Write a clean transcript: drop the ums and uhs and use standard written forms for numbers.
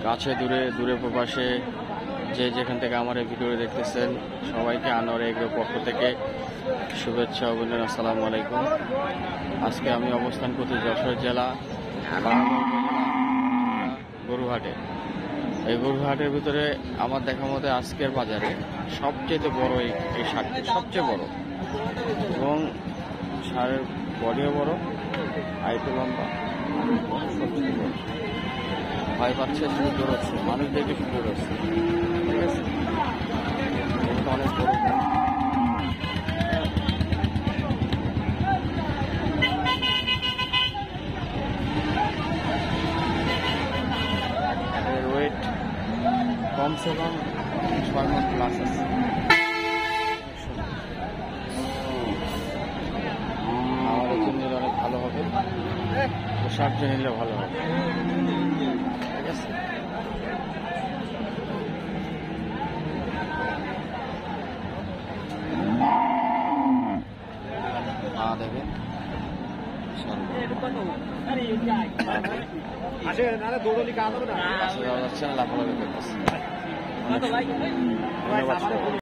কাছে দূরে দূরে প্রবাসে যে যেখান থেকে আমার এই ভিডিও দেখতেছেন সবাইকে আনোয়ার এগ্রোর পক্ষ থেকে শুভেচ্ছা অভিনন্দন। আসসালামু আলাইকুম। আজকে আমি অবস্থান করছি যশোর জেলা গরুহাটে। এই গরুহাটের ভিতরে আমার দেখা মতে আজকের বাজারে সবচেয়ে বড় এই সারটি, সবচেয়ে বড় এবং সারের বডিও বড়, হাইটও লম্বা, সবচেয়ে বড়। ভয় পাচ্ছে, সুন্দর হচ্ছে, মানুষ দেখে সুন্দর হচ্ছে। ঠিক আছে, অনেক বড়। ওয়েট কমসে কম 6 মণ প্লাস আছে। আমার ওজন নিলে অনেক ভালো হবে, পোশাক নিলে ভালো হবে। ঠিক আছে, দেখেন লাফালাফি করতেছে।